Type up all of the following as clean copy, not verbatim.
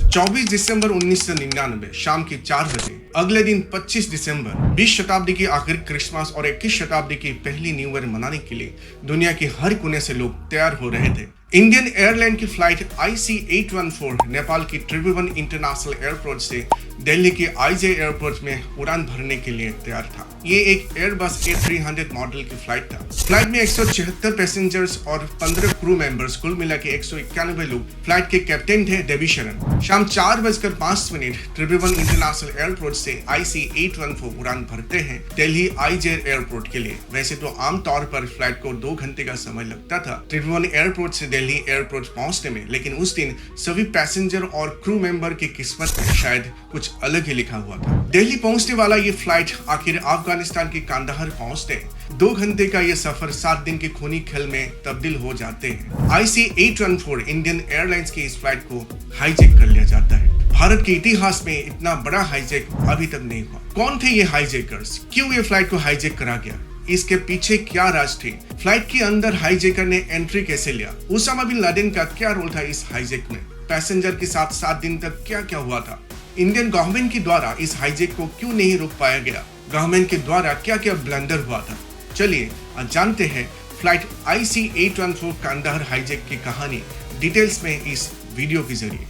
24 दिसंबर 1999 शाम के 4 बजे। अगले दिन 25 दिसंबर 20 शताब्दी की आखिरी क्रिसमस और 21 शताब्दी की पहली न्यू ईयर मनाने के लिए दुनिया के हर कोने से लोग तैयार हो रहे थे। इंडियन एयरलाइन की फ्लाइट IC-814 नेपाल की त्रिभुवन इंटरनेशनल एयरपोर्ट से दिल्ली के IJ एयरपोर्ट में उड़ान भरने के लिए तैयार था। ये एक एयरबस A300 मॉडल की फ्लाइट था। फ्लाइट में 176 पैसेंजर्स और 15 क्रू मेंबर्स, कुल मिला के 191 लोग। फ्लाइट के कैप्टन थे देवी शरण। शाम 4:05 त्रिभुवन इंटरनेशनल एयरपोर्ट से IC-814 उड़ान भरते हैं दिल्ली IJ एयरपोर्ट के लिए। वैसे तो आमतौर पर फ्लाइट को 2 घंटे का समय लगता था त्रिभुवन एयरपोर्ट से दिल्ली एयरपोर्ट पहुंचने में, लेकिन उस दिन सभी पैसेंजर और क्रू मेंबर की किस्मत में शायद कुछ अलग ही लिखा हुआ था। दिल्ली पहुंचने वाला ये फ्लाइट आखिर अफगानिस्तान के कांदाहार पहुंचते 2 घंटे का ये सफर 7 दिन के खूनी खेल में तब्दील हो जाते हैं। IC-814 इंडियन एयरलाइंस की इस फ्लाइट को हाईजैक कर लिया जाता है। भारत के इतिहास में इतना बड़ा हाईजैक अभी तक नहीं हुआ। कौन थे ये हाईजैकर्स? क्यों ये फ्लाइट को हाईजैक करा गया? इसके पीछे क्या राज थी? फ्लाइट के अंदर हाईजैकर ने एंट्री कैसे लिया? उसामा बिन लादेन का क्या रोल था इस हाईजैक में? पैसेंजर के साथ 7 दिन तक क्या क्या हुआ था? इंडियन गवर्नमेंट के द्वारा इस हाईजैक को क्यों नहीं रोक पाया गया? गवर्नमेंट के द्वारा क्या क्या ब्लंडर हुआ था? चलिए आज जानते हैं फ्लाइट IC-814 कांदाहार हाईजैक की कहानी डिटेल्स में इस वीडियो के जरिए।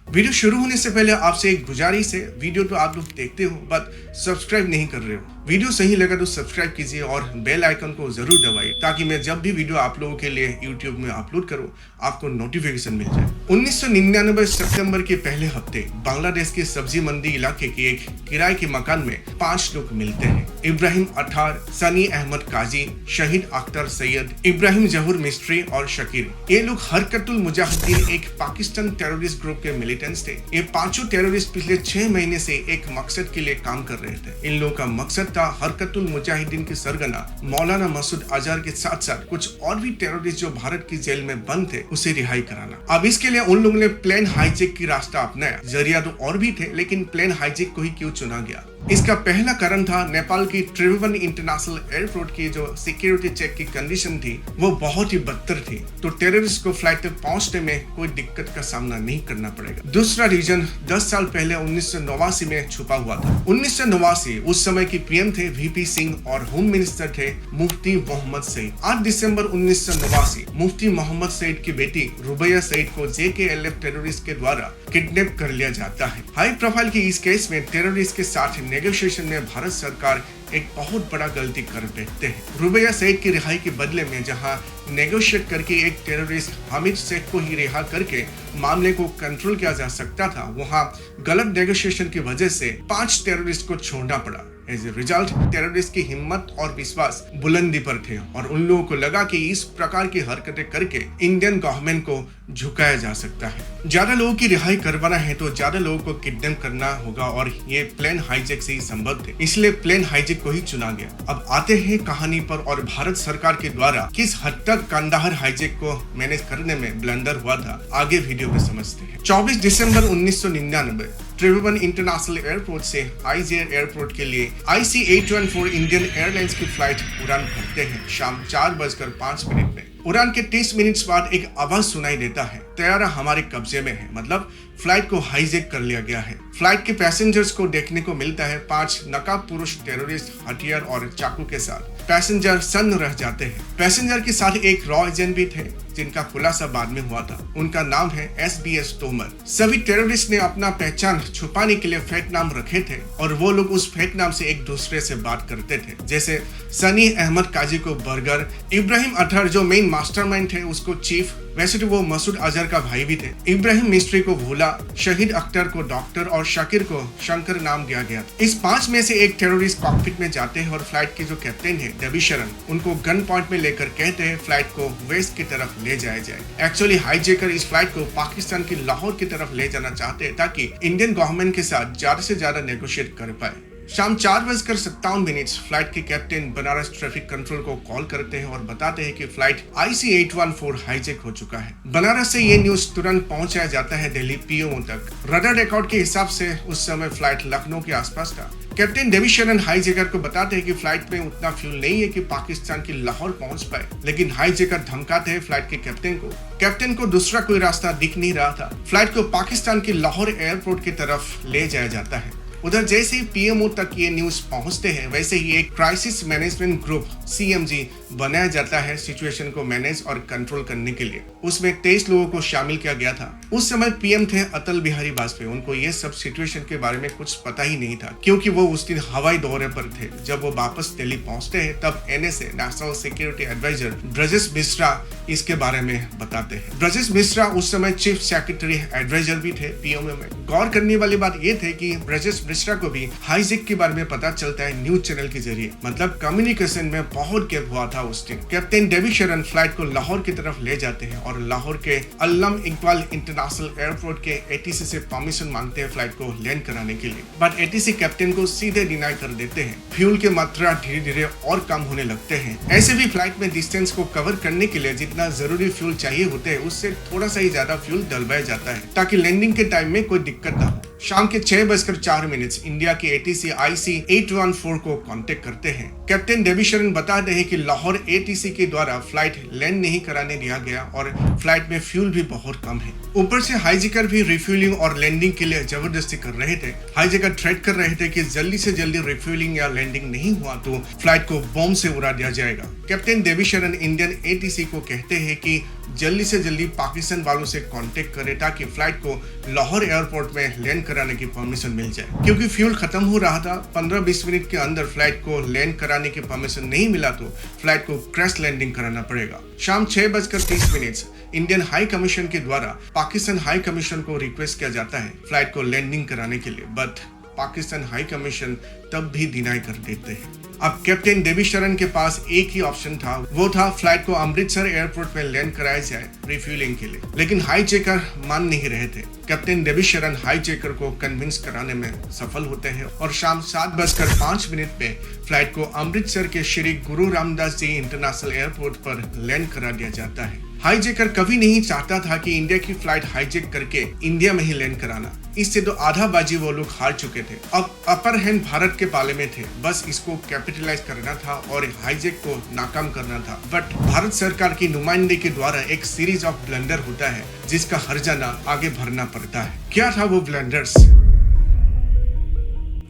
वीडियो शुरू होने से पहले आपसे एक गुजारिश है, वीडियो तो आप लोग देखते हो बट सब्सक्राइब नहीं कर रहे हो। वीडियो सही लगा तो सब्सक्राइब कीजिए और बेल आइकन को जरूर दबाइए ताकि मैं जब भी वीडियो आप लोगों के लिए YouTube में अपलोड करूं आपको नोटिफिकेशन मिल जाए। 1999 सितंबर के पहले हफ्ते बांग्लादेश के सब्जी मंडी इलाके के एक किराए के मकान में 5 लोग मिलते हैं। इब्राहिम अठार, सनी अहमद काजी, शहीद अख्तर सैयद, इब्राहिम जहूर मिस्त्री और शकीर। ये लोग हरकतुल मुजाहिदीन एक पाकिस्तान टेररिस्ट ग्रुप के मिलिटेंट्स थे। ये 5 टेररिस्ट पिछले 6 महीने से एक मकसद के लिए काम कर रहे थे। इन लोगों का मकसद था हरकतुल मुजाहिदीन के सरगना मौलाना मसूद अजहर के साथ साथ कुछ और भी टेररिस्ट जो भारत की जेल में बंद थे उसे रिहाई कराना। अब इसके लिए उन लोगों ने प्लेन हाईजैक की रास्ता अपनाया। जरिया तो और भी थे, लेकिन प्लेन हाईजैक को ही क्यों चुना गया? इसका पहला कारण था नेपाल की त्रिभुवन इंटरनेशनल एयरपोर्ट की जो सिक्योरिटी चेक की कंडीशन थी वो बहुत ही बदतर थी, तो टेररिस्ट को फ्लाइट तक पहुंचने में कोई दिक्कत का सामना नहीं करना पड़ेगा। दूसरा रीजन 10 साल पहले 1989 में छुपा हुआ था। 1989 उस समय की PM थे VP सिंह और होम मिनिस्टर थे मुफ्ती मोहम्मद सईद। 8 दिसंबर 1989 मुफ्ती मोहम्मद सईद की बेटी रुबैया सईद को JKLF टेररिस्ट के द्वारा किडनैप कर लिया जाता है। हाई प्रोफाइल की इस केस में टेररिस्ट के साथ नेगोशिएशन में भारत सरकार एक बहुत बड़ा गलती कर बैठते हैं। रुबैया सईद की रिहाई के बदले में जहां नेगोशिएट करके एक टेररिस्ट हामिद शेख को ही रिहा करके मामले को कंट्रोल किया जा सकता था, वहां गलत नेगोशिएशन की वजह से 5 टेररिस्ट को छोड़ना पड़ा। एज ए रिजल्ट टेररिस्ट की हिम्मत और विश्वास बुलंदी पर थे और उन लोगों को लगा कि इस प्रकार की हरकतें करके इंडियन गवर्नमेंट को झुकाया जा सकता है। ज्यादा लोगों की रिहाई करवाना है तो ज्यादा लोगों को किडनैप करना होगा और ये प्लेन हाईजैक से ही संभव थे, इसलिए प्लेन हाईजैक को ही चुना गया। अब आते हैं कहानी पर और भारत सरकार के द्वारा किस हद तक कांदाहार हाईजैक को मैनेज करने में ब्लंडर हुआ था, आगे वीडियो में समझते हैं। 24 दिसंबर 1999 त्रिभुवन इंटरनेशनल एयरपोर्ट से IJ एयरपोर्ट के लिए IC-814 इंडियन एयरलाइंस की फ्लाइट उड़ान भरते हैं शाम 4:05 में। उड़ान के 30 मिनट्स बाद एक आवाज सुनाई देता है, तैयारा हमारे कब्जे में है, मतलब फ्लाइट को हाईजैक कर लिया गया है। फ्लाइट के पैसेंजर्स को देखने को मिलता है 5 नकाब पुरुष टेररिस्ट हथियार और चाकू के साथ। पैसेंजर सन्न रह जाते हैं। पैसेंजर के साथ एक रॉ एजेंट भी थे जिनका खुलासा बाद में हुआ था। उनका नाम है SBS तोमर। सभी टेररिस्ट ने अपना पहचान छुपाने के लिए फेक नाम रखे थे और वो लोग उस फेक नाम से एक दूसरे से बात करते थे, जैसे सनी अहमद काजी को बर्गर, इब्राहिम अठार जो मेन मास्टरमाइंड थे उसको चीफ, वैसे तो वो मसूद अजहर का भाई भी थे, इब्राहिम मिस्त्री को भोला, शहीद अख्तर को डॉक्टर और शाकिर को शंकर नाम दिया गया। इस 5 में से एक टेररिस्ट कॉकपिट में जाते हैं और फ्लाइट के जो कैप्टन है देवी शरण उनको गन पॉइंट में लेकर कहते हैं फ्लाइट को वेस्ट की तरफ ले जाया जाए। एक्चुअली हाईजैकर इस फ्लाइट को पाकिस्तान की लाहौर की तरफ ले जाना चाहते हैं ताकि इंडियन गवर्नमेंट के साथ ज्यादा से ज्यादा नेगोशिएट कर पाए। शाम 4:57 फ्लाइट के कैप्टन बनारस ट्रैफिक कंट्रोल को कॉल करते हैं और बताते हैं कि फ्लाइट IC 814 हाईजैक हो चुका है। बनारस से ये न्यूज तुरंत पहुंचाया जाता है दिल्ली PMO तक। रडार रिकॉर्ड के हिसाब से उस समय फ्लाइट लखनऊ के आसपास था। कैप्टन देवीशरण हाईजैकर को बताते हैं कि फ्लाइट में उतना फ्यूल नहीं है कि पाकिस्तान की लाहौर पहुंच पाए, लेकिन हाईजैकर धमकाते हैं फ्लाइट के कैप्टन को। कैप्टन को दूसरा कोई रास्ता दिख नहीं रहा था। फ्लाइट को पाकिस्तान की लाहौर एयरपोर्ट की तरफ ले जाया जाता है। उधर जैसे ही PMO तक ये न्यूज पहुंचते हैं, वैसे ही एक क्राइसिस मैनेजमेंट ग्रुप CMG बनाया जाता है सिचुएशन को मैनेज और कंट्रोल करने के लिए। उसमें 23 लोगों को शामिल किया गया था। उस समय PM थे अटल बिहारी वाजपेयी। उनको ये सब सिचुएशन के बारे में कुछ पता ही नहीं था, क्योंकि वो उस दिन हवाई दौरे पर थे। जब वो वापस दिल्ली पहुंचते हैं, तब NSA national security adviser Brajesh Mishra इसके बारे में बताते हैं। ब्रजेश मिश्रा उस समय चीफ सेक्रेटरी एडवाइजर भी थे PMO में। गौर करने वाली बात ये थे कि ब्रजेश मिश्रा को भी हाईजैक के बारे में पता चलता है न्यूज चैनल के जरिए। मतलब कम्युनिकेशन में बहुत गैप हुआ था उस दिन। कैप्टन देवीशरण फ्लाइट को लाहौर की तरफ ले जाते हैं और लाहौर के अल्लम इकबाल इंटरनेशनल एयरपोर्ट के ATC से परमिशन मांगते हैं फ्लाइट को लैंड कराने के लिए, बट ATC कैप्टन को सीधे डिनाई कर देते हैं। फ्यूल की मात्रा धीरे धीरे और कम होने लगते हैं। ऐसे भी फ्लाइट में डिस्टेंस को कवर करने के लिए जितना जरूरी फ्यूल चाहिए होते हैं, उससे थोड़ा सा ही ज्यादा फ्यूल डलवाया जाता है ताकि लैंडिंग के टाइम में कोई दिक्कत ना हो। शाम के 6:04 इंडिया के ATC IC 814 को कांटेक्ट करते हैं। कैप्टन देवीशरण बताते हैं कि लाहौर ATC के द्वारा फ्लाइट लैंड नहीं कराने दिया गया और फ्लाइट में फ्यूल भी बहुत कम है। ऊपर से हाईजैकर भी रिफ्यूलिंग और लैंडिंग के लिए जबरदस्ती कर रहे थे। हाईजैकर थ्रेट कर रहे थे कि जल्दी से जल्दी रिफ्यूलिंग या लैंडिंग नहीं हुआ तो फ्लाइट को बॉम्ब से उड़ा दिया जाएगा। कैप्टन देवीशरण इंडियन ATC को कहते हैं कि जल्दी से जल्दी पाकिस्तान वालों से कांटेक्ट करें ताकि फ्लाइट को लाहौर एयरपोर्ट में लैंड कराने की परमिशन मिल जाए, क्योंकि फ्यूल खत्म हो रहा था। 15-20 मिनट के अंदर फ्लाइट को लैंड कराने की परमिशन नहीं मिला तो फ्लाइट को क्रैश लैंडिंग कराना पड़ेगा। शाम 6:30 इंडियन हाई कमीशन के द्वारा पाकिस्तान हाई कमीशन को रिक्वेस्ट किया जाता है फ्लाइट को लैंडिंग कराने के लिए, बट पाकिस्तान हाई कमीशन तब भी डिनाई कर देते हैं। अब कैप्टन देवीशरण के पास एक ही ऑप्शन था, वो था फ्लाइट को अमृतसर एयरपोर्ट में लैंड कराया जाए रिफ्यूलिंग के लिए, लेकिन हाईजैकर मान नहीं रहे थे। कैप्टन देवीशरण हाईजैकर को कन्विंस कराने में सफल होते हैं और शाम 7:05 पे फ्लाइट को अमृतसर के श्री गुरु रामदास जी इंटरनेशनल एयरपोर्ट पर लैंड करा दिया जाता है। हाईजैकर कभी नहीं चाहता था कि इंडिया की फ्लाइट हाईजैक करके इंडिया में ही लैंड कराना। इससे तो आधा बाजी वो लोग हार चुके थे। अब अपर हैंड भारत के पाले में थे, बस इसको कैपिटलाइज करना था और हाईजैक को नाकाम करना था। बट भारत सरकार की नुमाइंदे के द्वारा एक सीरीज ऑफ ब्लंडर होता है जिसका हर्जाना आगे भरना पड़ता है। क्या था वो ब्लंडर्स?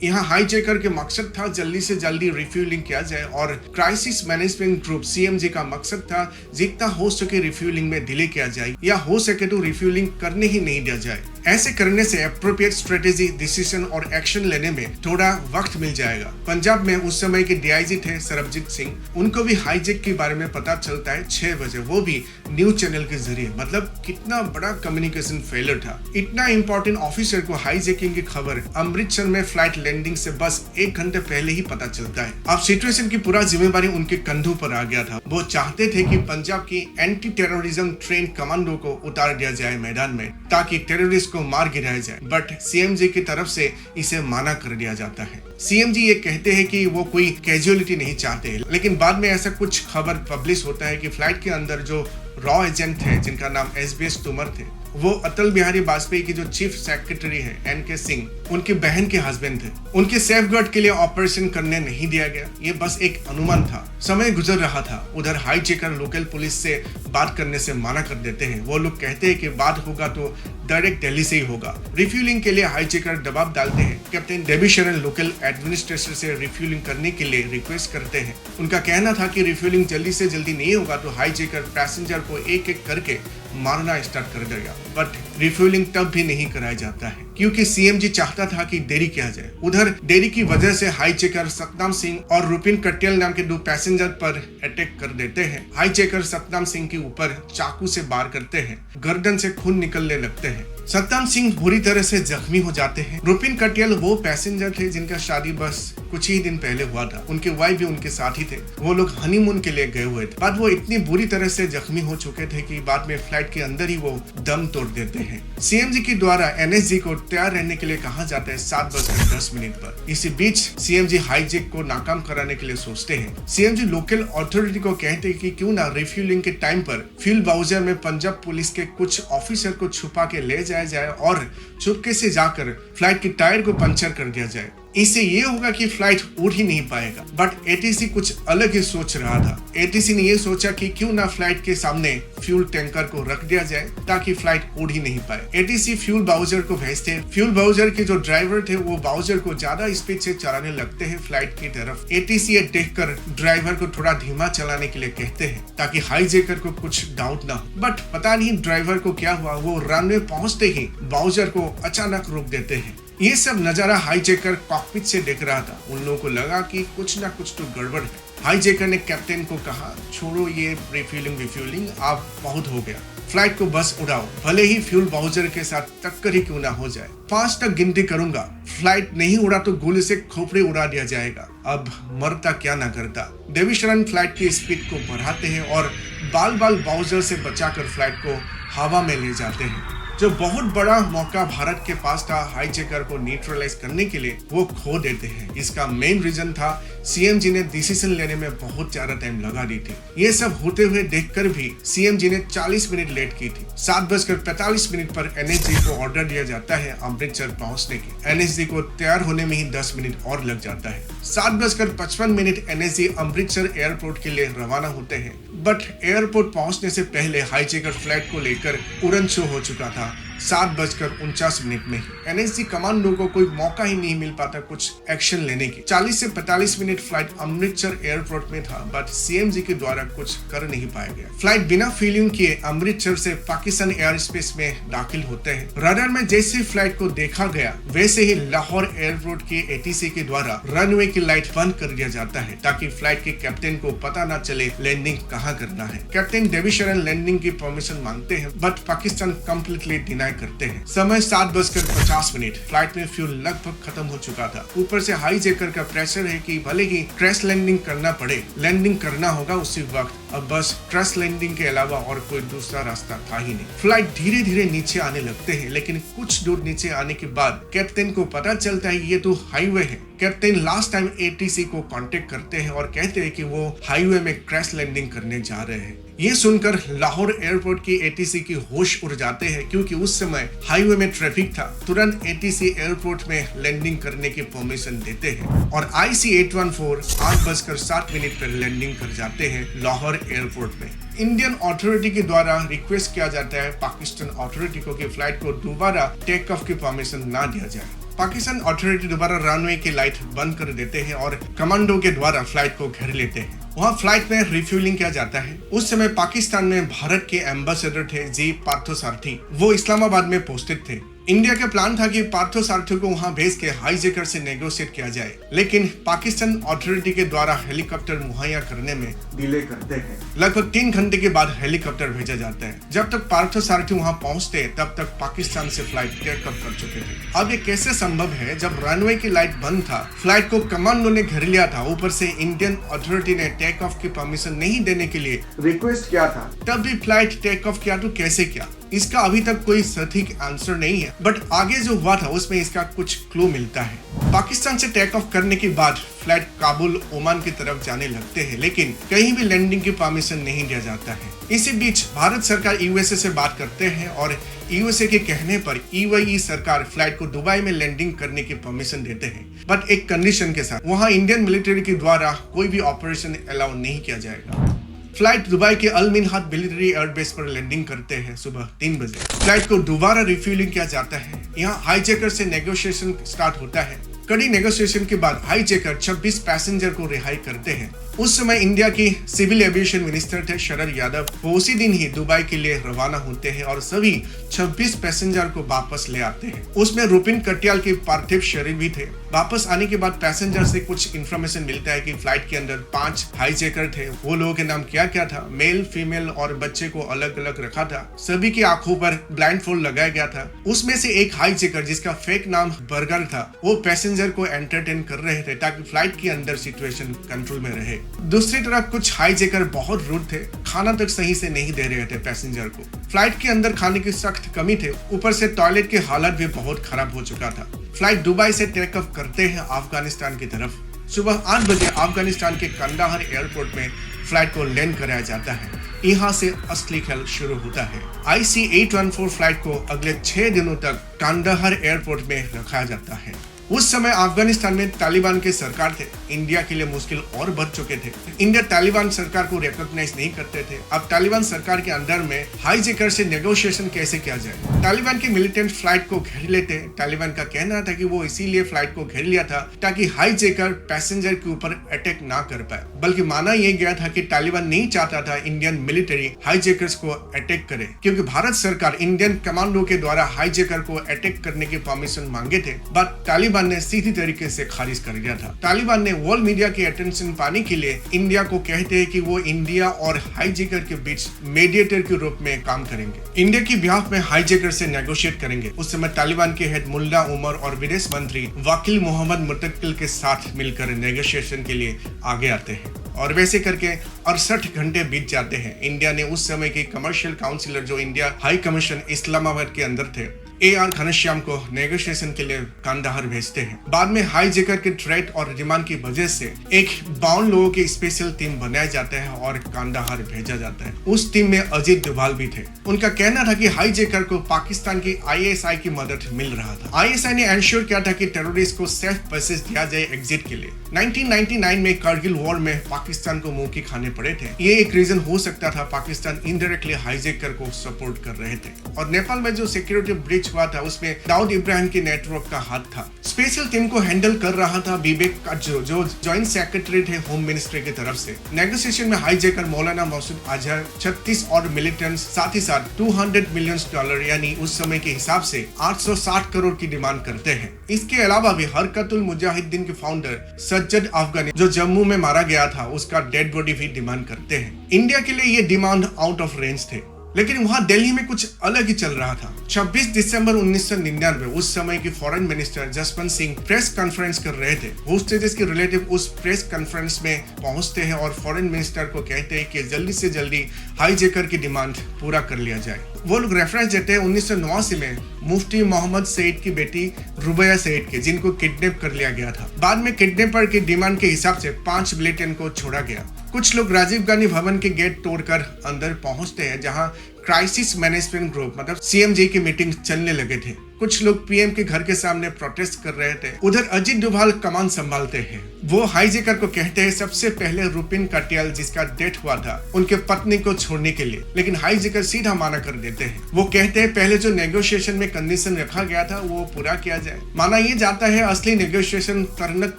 यहाँ हाईजैकर के मकसद था जल्दी से जल्दी रिफ्यूलिंग किया जाए और क्राइसिस मैनेजमेंट ग्रुप CMG का मकसद था जितना हो सके रिफ्यूलिंग में डिले किया जाए या हो सके तो रिफ्यूलिंग करने ही नहीं दिया जाए। ऐसे करने से एप्रोप्रिएट स्ट्रेटेजी, डिसीजन और एक्शन लेने में थोड़ा वक्त मिल जाएगा। पंजाब में उस समय के DIG थे सरबजीत सिंह, उनको भी हाईजैक के बारे में पता चलता है 6 बजे, वो भी न्यूज चैनल के जरिए। मतलब कितना बड़ा कम्युनिकेशन फेलियर था। इतना इंपॉर्टेंट ऑफिसर को हाईजैकिंग की खबर अमृतसर में फ्लाइट लैंडिंग से बस 1 घंटे पहले ही पता चलता है। अब सिचुएशन की पूरा जिम्मेदारी उनके कंधों पर आ गया था। वो चाहते थे कि पंजाब की एंटी टेररिज्म ट्रेन कमांडो को उतार दिया जाए मैदान में ताकि टेररिस्ट को मार गिराया जाए, बट CMG की तरफ से इसे माना कर दिया जाता है। CMG ये कहते हैं कि वो कोई कैजुअलिटी नहीं चाहते, लेकिन बाद में ऐसा कुछ खबर पब्लिश होता है कि फ्लाइट के अंदर जो रॉ एजेंट थे जिनका नाम SBS तोमर थे, वो अटल बिहारी वाजपेयी की जो चीफ सेक्रेटरी है NK सिंह, उनकी बहन के हस्बैंड थे। उनके सेफगार्ड के लिए ऑपरेशन करने नहीं दिया गया, ये बस एक अनुमान था। समय गुजर रहा था। उधर हाईजैकर लोकल पुलिस से बात करने से मना कर देते हैं। वो लोग कहते हैं कि बात होगा तो डायरेक्ट दिल्ली से ही होगा। रिफ्यूलिंग के लिए हाईजैकर दबाव डालते हैं। कैप्टन देवीशरण लोकल एडमिनिस्ट्रेटर से रिफ्यूलिंग करने के लिए रिक्वेस्ट करते हैं। उनका कहना था कि रिफ्यूलिंग जल्दी से जल्दी नहीं होगा तो हाईजैकर पैसेंजर को एक एक करके मारना स्टार्ट कर देगा, बट रिफ्यूलिंग तब भी नहीं कराया जाता है क्योंकि CMG चाहता था कि देरी किया जाए। उधर देरी की वजह से हाईजैकर सतनाम सिंह और रुपिन कटियाल नाम के 2 पैसेंजर पर अटैक कर देते हैं। हाईजैकर सतनाम सिंह के ऊपर चाकू से वार करते हैं, गर्दन से खून निकलने लगते हैं। सत्तम सिंह बुरी तरह से जख्मी हो जाते हैं। रुपिन कटियाल वो पैसेंजर थे जिनका शादी बस कुछ ही दिन पहले हुआ था। उनके वाइफ भी उनके साथ ही थे। वो लोग हनीमून के लिए गए हुए थे। बाद वो इतनी बुरी तरह से जख्मी हो चुके थे कि बाद में फ्लाइट के अंदर ही वो दम तोड़ देते हैं। सीएमजी के द्वारा एनएसजी को तैयार रहने के लिए कहा जाता है 7:10 पर। इसी बीच सीएमजी हाईजैक को नाकाम कराने के लिए सोचते हैं। सीएमजी लोकल अथॉरिटी को कहते हैं कि क्यों ना रिफ्यूलिंग के टाइम पर फ्यूल बाउजर में पंजाब पुलिस के कुछ ऑफिसर को छुपा के ले जाया जाए और चुपके से जाकर फ्लाइट के टायर को पंचर कर दिया जाए। इससे ये होगा कि फ्लाइट उड़ ही नहीं पाएगा। बट एटीसी कुछ अलग ही सोच रहा था। एटीसी ने ये सोचा कि क्यों ना फ्लाइट के सामने फ्यूल टैंकर को रख दिया जाए ताकि फ्लाइट उड़ ही नहीं पाए। एटीसी फ्यूल बाउजर को भेजते हैं। फ्यूल बाउजर के जो ड्राइवर थे वो बाउजर को ज्यादा स्पीड से चलाने लगते हैं फ्लाइट की तरफ। एटीसी ये देखकर ड्राइवर को थोड़ा धीमा चलाने के लिए कहते हैं ताकि हाईजैकर को कुछ डाउट ना हो। बट पता नहीं ड्राइवर को क्या हुआ, वो रनवे पहुंचते ही बाउजर को अचानक रोक देते हैं। ये सब नजारा हाईजैकर कॉकपिट से देख रहा था। उन लोगों को लगा कि कुछ ना कुछ तो गड़बड़ है। हाईजैकर ने कैप्टन को कहा, छोड़ो ये रिफ्यूलिंग, आप बहुत हो गया, फ्लाइट को बस उड़ाओ, भले ही फ्यूल बाउजर के साथ टक्कर ही क्यों ना हो जाए। 5 तक गिनती करूंगा, फ्लाइट नहीं उड़ा तो गोली से खोपड़ी उड़ा दिया जाएगा। अब मरता क्या ना करता। डेविशरन फ्लाइट की स्पीड को बढ़ाते हैं और बाल बाउजर से बचाकर फ्लाइट को हवा में ले जाते हैं। जो बहुत बड़ा मौका भारत के पास था हाईजैकर को न्यूट्रलाइज करने के लिए, वो खो देते हैं। इसका मेन रीजन था सीएमजी ने डिसीजन लेने में बहुत ज्यादा टाइम लगा दी थी। ये सब होते हुए देखकर भी सीएमजी ने 40 मिनट लेट की थी। 7:45 पर एनएसजी को ऑर्डर दिया जाता है अमृतसर पहुंचने की। एनएसजी को तैयार होने में ही 10 मिनट और लग जाता है। 7:55 एनएसजी अमृतसर एयरपोर्ट के लिए रवाना होते हैं। बट एयरपोर्ट पहुंचने से पहले हाईजैकर फ्लाइट को लेकर उड़न शो हो चुका था। 7:49 में एनएसजी कमांडो को कोई मौका ही नहीं मिल पाता कुछ एक्शन लेने की। 40 से 45 मिनट फ्लाइट अमृतसर एयरपोर्ट में था, बट सीएमजी के द्वारा कुछ कर नहीं पाया गया। फ्लाइट बिना फीलिंग किए अमृतसर से पाकिस्तान एयर स्पेस में दाखिल होते हैं। रडार में जैसे फ्लाइट को देखा गया वैसे ही लाहौर एयरपोर्ट के एटीसी के द्वारा रनवे की लाइट बंद कर दिया जाता है ताकि फ्लाइट के कैप्टन को पता न चले लैंडिंग कहाँ करना है। कैप्टन डेविशरन लैंडिंग की परमिशन मांगते हैं, बट पाकिस्तान कम्प्लीटली डिनाई करते हैं। समय 7:50। फ्लाइट में फ्यूल लगभग खत्म हो चुका था। ऊपर से हाईजैकर का प्रेशर है कि भले ही क्रैश लैंडिंग करना पड़े, लैंडिंग करना होगा उसी वक्त। अब बस क्रैश लैंडिंग के अलावा और कोई दूसरा रास्ता था ही नहीं। फ्लाइट धीरे धीरे नीचे आने लगते हैं, लेकिन कुछ दूर नीचे आने के बाद कैप्टन को पता चलता है ये तो हाईवे है। कैप्टन लास्ट टाइम एटीसी को कांटेक्ट करते हैं और कहते हैं कि वो हाईवे में क्रैश लैंडिंग करने जा रहे हैं। ये सुनकर लाहौर एयरपोर्ट की एटीसी की होश उड़ जाते हैं, क्योंकि उस समय हाईवे में ट्रैफिक था। तुरंत एटीसी एयरपोर्ट में लैंडिंग करने की परमिशन देते हैं और IC-814 8:07 पर लैंडिंग कर जाते हैं लाहौर एयरपोर्ट में। इंडियन अथॉरिटी के द्वारा रिक्वेस्ट किया जाता है पाकिस्तान अथॉरिटी को कि फ्लाइट को दोबारा टेक ऑफ की परमिशन ना दिया जाए। पाकिस्तान अथॉरिटी दोबारा रनवे की लाइट बंद कर देते हैं और कमांडो के द्वारा फ्लाइट को घेर लेते हैं। वहाँ फ्लाइट में रिफ्यूलिंग किया जाता है। उस समय पाकिस्तान में भारत के एम्बेसडर थे जी पार्थसारथी। वो इस्लामाबाद में पोस्टेड थे। इंडिया का प्लान था कि पार्थसारथी को वहां भेज के हाईजैकर से नेगोशिएट किया जाए, लेकिन पाकिस्तान अथॉरिटी के द्वारा हेलीकॉप्टर मुहैया करने में डिले करते हैं। लगभग 3 घंटे के बाद हेलीकॉप्टर भेजा जाता है। जब तक पार्थसारथी वहां पहुंचते तब तक पाकिस्तान से फ्लाइट टेक ऑफ कर चुके थे। अब ये कैसे संभव है जब रनवे की लाइट बंद था, फ्लाइट को कमांडो ने घेर लिया था, ऊपर से इंडियन अथॉरिटी ने टेक ऑफ की परमिशन नहीं देने के लिए रिक्वेस्ट किया था, तब भी फ्लाइट टेक ऑफ किया तो कैसे किया? इसका अभी तक कोई सटीक आंसर नहीं है, बट आगे जो हुआ था उसमें इसका कुछ क्लू मिलता है। पाकिस्तान से टेक ऑफ करने के बाद फ्लाइट काबुल ओमान की तरफ जाने लगते हैं, लेकिन कहीं भी लैंडिंग की परमिशन नहीं दिया जाता है। इसी बीच भारत सरकार यूएसए से बात करते हैं और यूएसए के कहने पर यूएई सरकार फ्लाइट को दुबई में लैंडिंग करने की परमिशन देते हैं, बट एक कंडीशन के साथ, वहाँ इंडियन मिलिट्री के द्वारा कोई भी ऑपरेशन अलाउ नहीं किया जाएगा। फ्लाइट दुबई के अल मिन्हात मिलिट्री एयरबेस पर लैंडिंग करते हैं सुबह 3 बजे। फ्लाइट को दोबारा रिफ्यूलिंग किया जाता है। यहाँ हाईजैकर से नेगोशिएशन स्टार्ट होता है। कड़ी नेगोशिएशन के बाद हाईजैकर 26 पैसेंजर को रिहाई करते हैं। उस समय इंडिया की सिविल एविएशन मिनिस्टर थे शरद यादव। वो उसी दिन ही दुबई के लिए रवाना होते हैं और सभी 26 पैसेंजर को वापस ले आते हैं। उसमें रुपिन कटियाल के पार्थिव शरीर भी थे। वापस आने के बाद पैसेंजर से कुछ इन्फॉर्मेशन मिलता है कि फ्लाइट के अंदर 5 हाईजैकर थे। वो लोगों के नाम क्या क्या था, मेल, फीमेल और बच्चे को अलग अलग रखा था। सभी की आंखों पर ब्लाइंड फोल्ड लगाया गया था। उसमें से एक हाईजैकर जिसका फेक नाम बर्गर था, वो पैसेंजर को एंटरटेन कर रहे थे ताकि फ्लाइट के अंदर सिचुएशन कंट्रोल में रहे। दूसरी तरफ कुछ हाईजैकर बहुत रूड थे, खाना तक सही से नहीं दे रहे थे पैसेंजर को। फ्लाइट के अंदर खाने की सख्त कमी थे, ऊपर से टॉयलेट की हालत भी बहुत खराब हो चुका था। फ्लाइट दुबई से टेक ऑफ करते हैं अफगानिस्तान की तरफ। सुबह 8 बजे अफगानिस्तान के कंदाहार एयरपोर्ट में फ्लाइट को लैंड कराया जाता है। यहाँ से असली खेल शुरू होता है। IC-814 फ्लाइट को अगले 6 दिनों तक कंदाहार एयरपोर्ट में रखा जाता है। उस समय अफगानिस्तान में तालिबान के सरकार थे। इंडिया के लिए मुश्किल और बढ़ चुके थे। इंडिया तालिबान सरकार को रिकॉग्नाइज नहीं करते थे। अब तालिबान सरकार के अंदर में हाईजैकर से नेगोशिएशन कैसे किया जाए। तालिबान के मिलिटेंट फ्लाइट को घेर लेते। तालिबान का कहना था कि वो इसीलिए फ्लाइट को घेर लिया था ताकि हाईजैकर पैसेंजर के ऊपर अटैक ना कर पाए, बल्कि माना यह गया था कि तालिबान नहीं चाहता था इंडियन मिलिट्री हाईजैकर्स को अटैक करे, क्योंकि भारत सरकार इंडियन कमांडो के द्वारा हाईजैकर को अटैक करने की परमिशन मांगे थे, बट तालिबान ने सीधी तरीके से खारिज कर दिया था। तालिबान ने वर्ल्ड मीडिया की अटेंशन पाने के लिए इंडिया को कहते हैं कि वो इंडिया और हाईजैकर के बीच मीडिएटर के रूप में काम करेंगे। इंडिया की बिहाफ में हाईजैकर से नेगोशिएट करेंगे। उस समय तालिबान के हेड मुल्ला उमर और विदेश मंत्री वकील मोहम्मद मुतक्किल के साथ मिलकर नेगोशिएशन के लिए आगे आते हैं और वैसे करके 68 घंटे बीत जाते हैं। इंडिया ने उस समय के कमर्शियल काउंसिलर जो इंडिया हाई कमीशन इस्लामाबाद के अंदर थे, AR घनश्याम को नेगोशिएशन के लिए कंदाहार भेजते हैं। बाद में हाईजैकर के थ्रेट और डिमांड की वजह से एक 52 लोगों की स्पेशल टीम बनाया जाता है और कंदाहार भेजा जाता है। उस टीम में अजीत डोभाल भी थे। उनका कहना था कि हाईजैकर को पाकिस्तान की ISI की मदद मिल रहा था। ISI ने एंश्योर किया था कि टेररिस्ट को सेफ पैसेज दिया जाए एग्जिट के लिए। 1999 में कारगिल वॉर में पाकिस्तान को मुंह की खाने पड़े थे। ये एक रीजन हो सकता था पाकिस्तान इनडायरेक्टली हाईजैकर को सपोर्ट कर रहे थे। और नेपाल में जो सिक्योरिटी ब्रीच हुआ था उसमें दाऊद इब्राहिम के नेटवर्क का हाथ था। स्पेशल टीम को हैंडल कर रहा था विवेक काजो, जो जॉइंट सेक्रेटरी थे होम मिनिस्ट्री की तरफ से। नेगोशिएशन में हाईजैकर मौलाना मसूद अजहर 36 और मिलिटेंट्स साथ ही साथ $200 मिलियन यानी उस समय के हिसाब से 860 करोड़ की डिमांड करते हैं। इसके अलावा भी हरकतुल मुजाहिदीन के फाउंडर सज्जद अफगानी जो जम्मू में मारा गया था, उसका डेड बॉडी भी डिमांड करते हैं। इंडिया के लिए ये डिमांड आउट ऑफ रेंज थे, लेकिन वहां दिल्ली में कुछ अलग ही चल रहा था। 26 दिसंबर 1999 उस समय की foreign minister Jaswant Singh press conference कर रहे थे। होस्टेजेस के रिलेटिव उस प्रेस कॉन्फ्रेंस में पहुंचते हैं और फॉरेन मिनिस्टर को कहते हैं कि जल्दी से जल्दी हाईजैकर की डिमांड पूरा कर लिया जाए। वो लोग रेफरेंस देते हैं 1989 में मुफ्ती मोहम्मद सईद की बेटी रुबैया सईद के, जिनको किडनैप कर लिया गया था। बाद में किडनैपर की डिमांड के हिसाब से 5 मिलिटेंट को छोड़ा गया। कुछ लोग राजीव गांधी भवन के गेट तोड़कर अंदर पहुंचते हैं, जहां क्राइसिस मैनेजमेंट ग्रुप मतलब CMG की मीटिंग चलने लगे थे। कुछ लोग PM के घर के सामने प्रोटेस्ट कर रहे थे। उधर अजीत डोभाल कमान संभालते हैं। वो हाईजैकर को कहते हैं सबसे पहले रुपिन कटियाल जिसका डेथ हुआ था उनके पत्नी को छोड़ने के लिए, लेकिन हाईजैकर सीधा माना कर देते हैं। वो कहते हैं पहले जो नेगोशिएशन में कंडीशन रखा गया था वो पूरा किया जाए। माना ये जाता है असली नेगोशिएशन करनक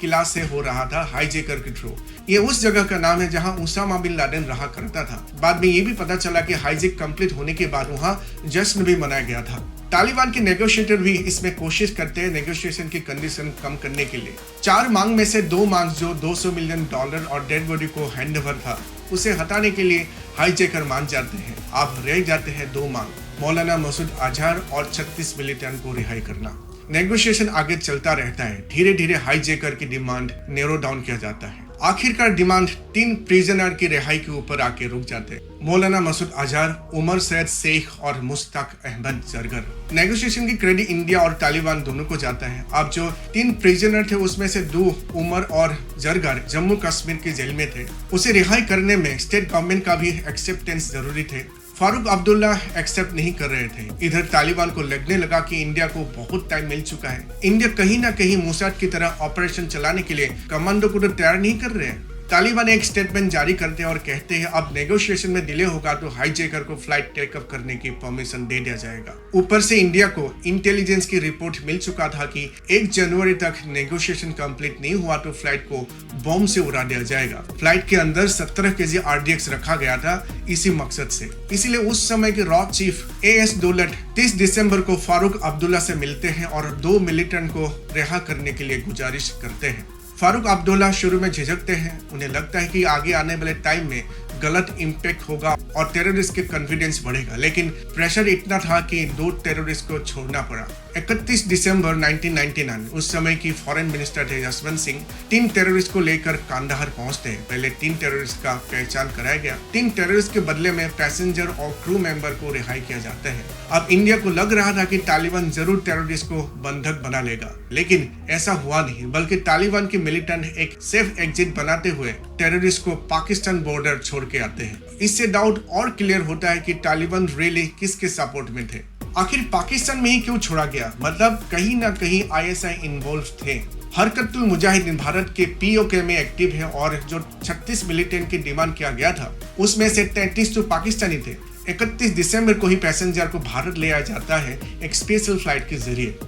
किला से हो रहा था हाईजैकर के थ्रू। ये उस जगह का नाम है जहां उसामा बिन लादेन रहा करता था। बाद में ये भी पता चला कि हाईजैक कंप्लीट होने के बाद वहां जश्न भी मनाया गया था। तालिबान के नेगोशिएटर भी इसमें कोशिश करते हैं नेगोशिएशन की कंडीशन कम करने के लिए। 4 मांग में से 2 मांग जो $200 मिलियन और डेड बॉडी को हैंडओवर था, उसे हटाने के लिए हाईजैकर मान जाते हैं। अब रह जाते हैं 2 मांग, मौलाना मसूद अजहर और 36 मिलिटेंट को रिहाई करना। नेगोशिएशन आगे चलता रहता है। धीरे धीरे हाईजैकर की डिमांड नैरो डाउन किया जाता है। आखिरकार डिमांड 3 प्रिजनर की रिहाई के ऊपर आके रुक जाते हैं, मौलाना मसूद अजहर, उमर सैयद शेख और मुश्ताक अहमद जरगर। नेगोशिएशन की क्रेडिट इंडिया और तालिबान दोनों को जाता है। अब जो 3 प्रिजनर थे उसमें से 2 उमर और जरगर जम्मू कश्मीर की जेल में थे। उसे रिहाई करने में स्टेट गवर्नमेंट का भी एक्सेप्टेंस जरूरी थे। फारूक अब्दुल्ला एक्सेप्ट नहीं कर रहे थे। इधर तालिबान को लगने लगा कि इंडिया को बहुत टाइम मिल चुका है। इंडिया कहीं ना कहीं मोसाद की तरह ऑपरेशन चलाने के लिए कमांडो को तो तैयार नहीं कर रहे हैं। तालिबान एक स्टेटमेंट जारी करते हैं और कहते हैं अब नेगोशिएशन में डिले होगा तो हाईजैकर को फ्लाइट टेकअप करने की परमिशन दे दिया जाएगा। ऊपर से इंडिया को इंटेलिजेंस की रिपोर्ट मिल चुका था कि 1 जनवरी तक नेगोशिएशन कंप्लीट नहीं हुआ तो फ्लाइट को बॉम्ब से उड़ा दिया जाएगा। फ्लाइट के अंदर 17 केजी RDX रखा गया था इसी मकसद से। इसीलिए उस समय के रॉ चीफ AS दौलत 30 दिसंबर को फारूक अब्दुल्ला से मिलते हैं और 2 मिलिटेंट को रिहा करने के लिए गुजारिश करते हैं। फारूक अब्दुल्ला शुरू में झिझकते हैं, उन्हें लगता है कि आगे आने वाले टाइम में गलत इम्पैक्ट होगा और टेररिस्ट के कॉन्फिडेंस बढ़ेगा, लेकिन प्रेशर इतना था कि 2 टेररिस्ट को छोड़ना पड़ा। 31 दिसंबर 1999 उस समय की फॉरेन मिनिस्टर थे जसवंत सिंह 3 टेररिस्ट को लेकर कांदाहार पहुंचते हैं। पहले 3 टेररिस्ट का पहचान कराया गया। 3 टेररिस्ट के बदले में पैसेंजर और क्रू मेंबर को रिहाई किया जाता है। अब इंडिया को लग रहा था कि तालिबान जरूर टेररिस्ट को बंधक बना लेगा, लेकिन ऐसा हुआ नहीं, बल्कि तालिबान के मिलिटेंट एक सेफ एग्जिट बनाते हुए टेररिस्ट को पाकिस्तान बॉर्डर छोड़ के आते हैं। इससे डाउट और क्लियर होता है कि तालिबान रियली किसके सपोर्ट में थे। आखिर पाकिस्तान में ही क्यों छोड़ा गया? मतलब कहीं ना कहीं ISI इन्वॉल्व थे। हरकतुल मुजाहिदीन भारत के POK में एक्टिव है और जो 36 मिलिटेंट की डिमांड किया गया था उसमें से 33 तो पाकिस्तानी थे। 31 दिसंबर को ही पैसेंजर को भारत ले आया जाता है एक स्पेशल फ्लाइट के जरिए।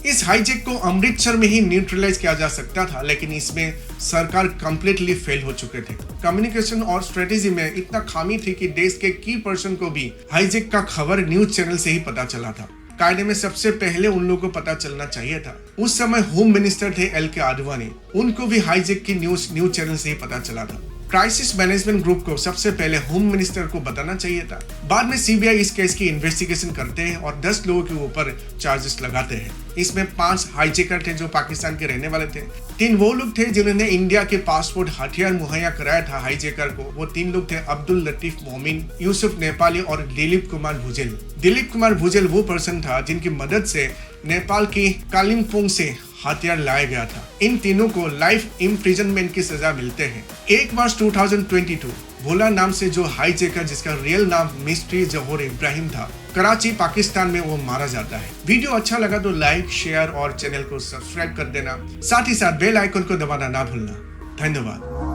इस हाईजैक को अमृतसर में ही न्यूट्रलाइज किया जा सकता था, लेकिन इसमें सरकार कंप्लीटली फेल हो चुके थे। कम्युनिकेशन और स्ट्रेटेजी में इतना खामी थी कि देश के की पर्सन को भी हाईजैक का खबर न्यूज चैनल से ही पता चला था। कायदे में सबसे पहले उन लोगों को पता चलना चाहिए था। उस समय होम मिनिस्टर थे LK आडवाणी, उनको भी हाईजैक की न्यूज चैनल से ही पता चला था। क्राइसिस मैनेजमेंट ग्रुप को सबसे पहले होम मिनिस्टर को बताना चाहिए था। बाद में CBI इस केस की इन्वेस्टिगेशन करते हैं और 10 लोगों के ऊपर चार्जेस लगाते हैं। इसमें 5 हाईजैकर थे जो पाकिस्तान के रहने वाले थे। 3 वो लोग थे जिन्होंने इंडिया के पासपोर्ट हथियार मुहैया कराया था हाईजैकर को। वो 3 लोग थे अब्दुल लतीफ मोमिन, यूसुफ नेपाली और दिलीप कुमार भुजेल। दिलीप कुमार भुजेल वो पर्सन था जिनकी मदद से नेपाल की कालिम्पोंग से हथियार लाया गया था। इन तीनों को लाइफ इम्प्रिजनमेंट की सजा मिलते हैं। 1 मार्च 2022 भोला नाम से जो हाईजैकर, जिसका रियल नाम मिस्ट्री जौहर इब्राहिम था, कराची पाकिस्तान में वो मारा जाता है। वीडियो अच्छा लगा तो लाइक, शेयर और चैनल को सब्सक्राइब कर देना। साथ ही साथ बेल आइकन को दबाना ना भूलना। धन्यवाद।